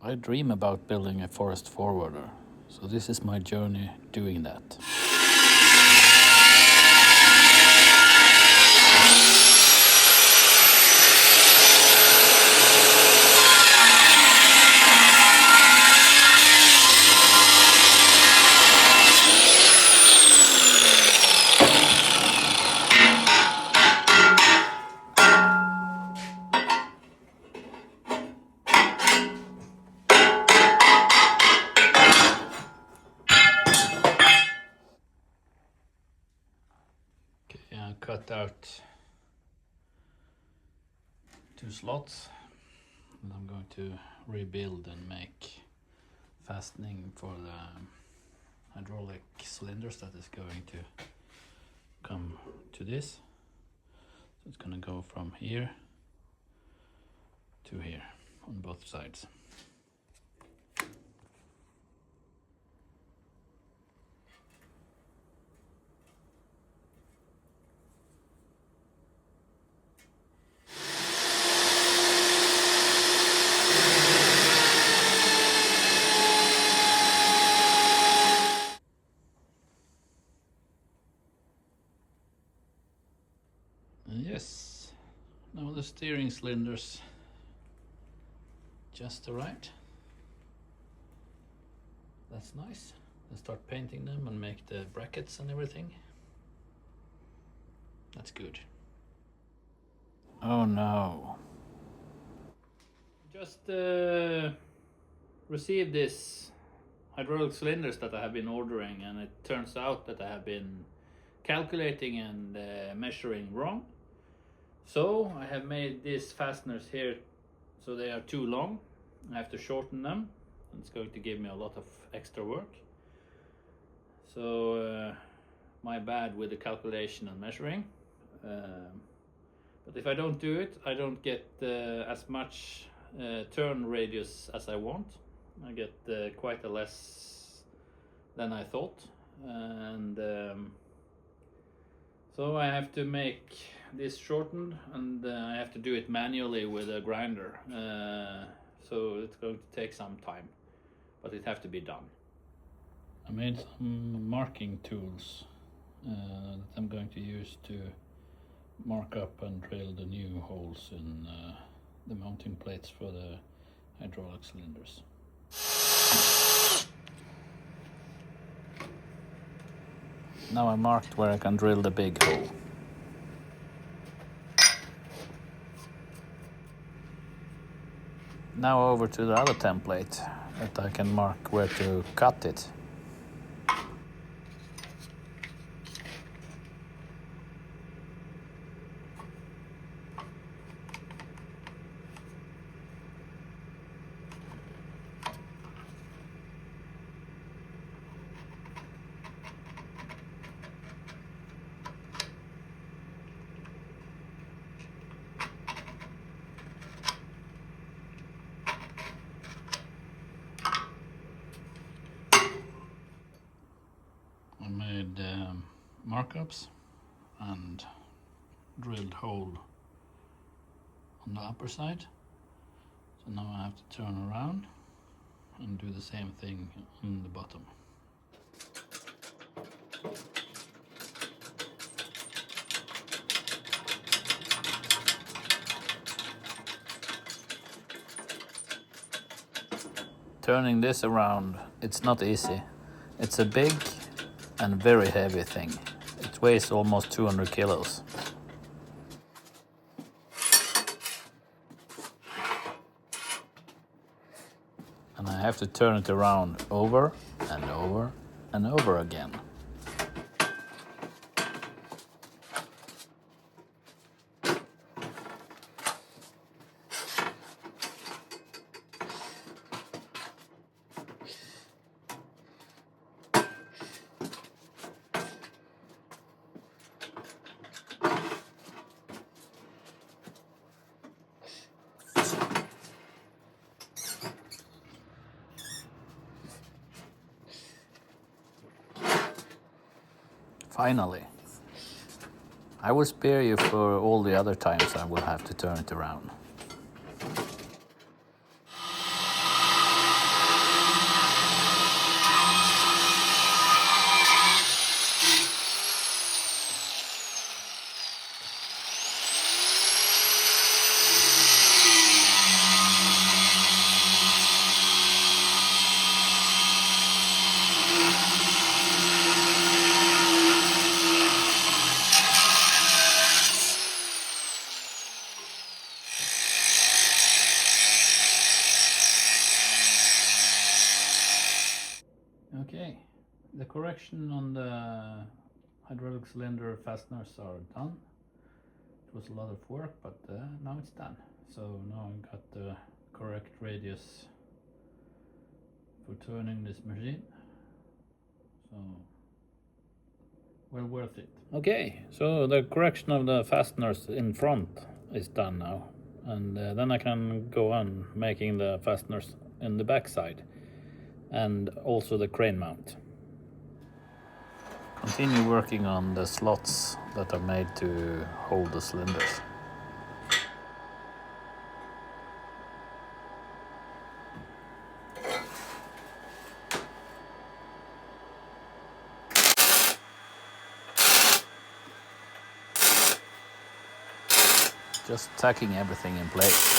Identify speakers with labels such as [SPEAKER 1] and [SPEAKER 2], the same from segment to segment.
[SPEAKER 1] I dream about building a forest forwarder, so this is my journey doing that. I cut out 2 slots and I'm going to rebuild and make fastening for the hydraulic cylinders that is going to come to this. So it's going to go from here to here on both sides. Yes, now the steering cylinders just right. That's nice. Let's start painting them and make the brackets and everything. That's good. Oh no. Just received this hydraulic cylinders that I have been ordering, and it turns out that I have been calculating and measuring wrong. So I have made these fasteners here so they are too long. I have to shorten them. It's going to give me a lot of extra work. So my bad with the calculation and measuring. But if I don't do it, I don't get as much turn radius as I want. I get quite a less than I thought. And so I have to make this shortened, and I have to do it manually with a grinder. So it's going to take some time, but it has to be done. I made some marking tools that I'm going to use to mark up and drill the new holes in the mounting plates for the hydraulic cylinders. Now I marked where I can drill the big hole. Now over to the other template that I can mark where to cut it. I made markups and drilled hole on the upper side. So now I have to turn around and do the same thing on the bottom. Turning this around, it's not easy. It's a big and very heavy thing. It weighs almost 200 kilos. And I have to turn it around over and over and over again. Finally. I will spare you for all the other times I will have to turn it around. Okay, the correction on the hydraulic cylinder fasteners are done. It was a lot of work, but now it's done. So now I've got the correct radius for turning this machine. So, well worth it. Okay, so the correction of the fasteners in front is done now. And then I can go on making the fasteners in the back side. And also the crane mount. Continue working on the slots that are made to hold the cylinders. Just tacking everything in place.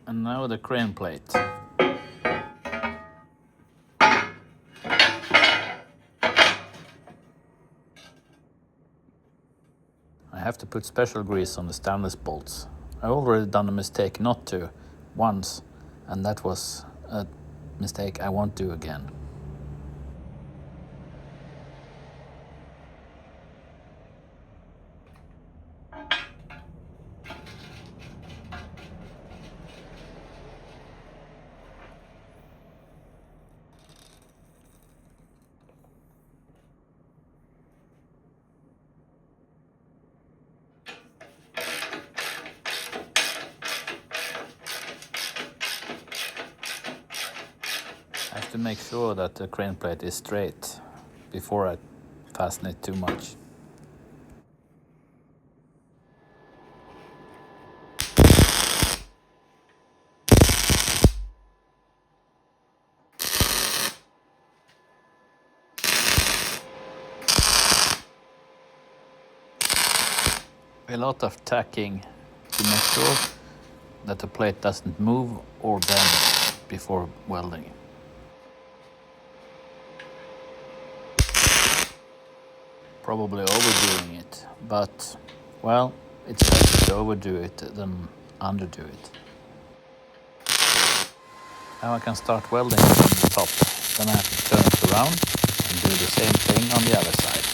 [SPEAKER 1] And now the crane plate. I have to put special grease on the stainless bolts. I already done a mistake not to once, and that was a mistake I won't do again. I have to make sure that the crane plate is straight before I fasten it too much. A lot of tacking to make sure that the plate doesn't move or bend before welding. Probably overdoing it, but well, it's better to overdo it than underdo it. Now I can start welding from the top, then I have to turn it around and do the same thing on the other side.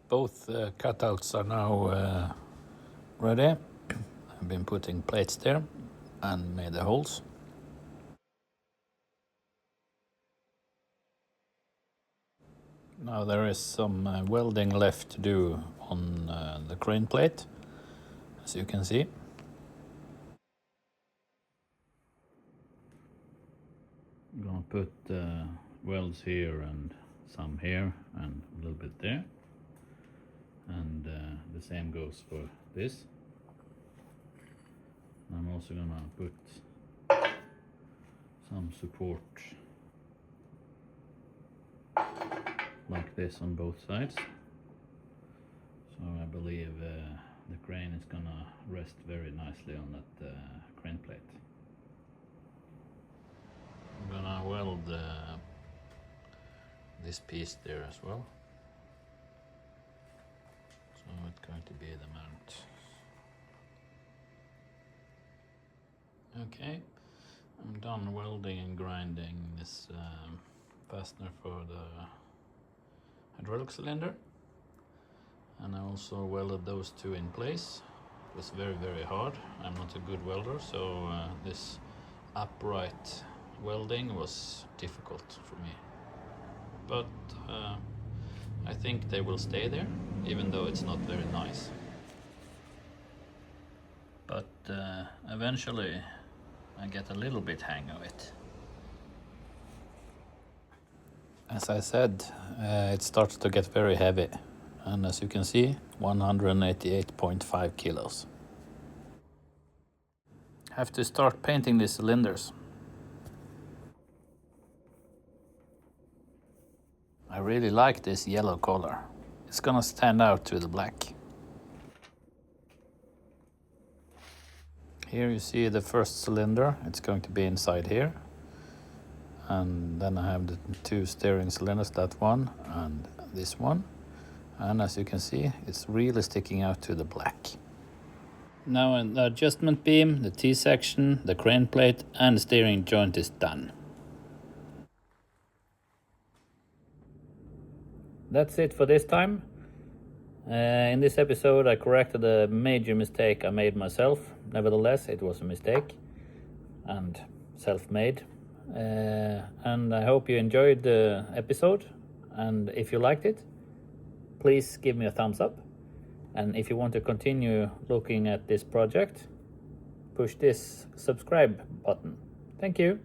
[SPEAKER 1] Both cutouts are now ready. I've been putting plates there and made the holes. Now there is some welding left to do on the crane plate, as you can see. I'm gonna put welds here and some here and a little bit there. And the same goes for this. I'm also gonna put some support like this on both sides. So I believe the crane is gonna rest very nicely on that crane plate. I'm gonna weld this piece there as well. So it's going to be the mount. Okay, I'm done welding and grinding this fastener for the hydraulic cylinder, and I also welded those two in place. It was very, very hard. I'm not a good welder, so this upright welding was difficult for me, but I think they will stay there, even though it's not very nice. But eventually I get a little bit hang of it. As I said, it starts to get very heavy, and as you can see, 188.5 kilos. Have to start painting the cylinders. I really like this yellow color. It's gonna stand out with the black. Here you see the first cylinder. It's going to be inside here. And then I have the two steering cylinders, that one and this one. And as you can see, it's really sticking out to the black. Now the adjustment beam, the T-section, the crane plate and the steering joint is done. That's it for this time. In this episode I corrected a major mistake I made myself. Nevertheless, it was a mistake and self-made. And I hope you enjoyed the episode, and if you liked it, please give me a thumbs up. And if you want to continue looking at this project, push this subscribe button. Thank you.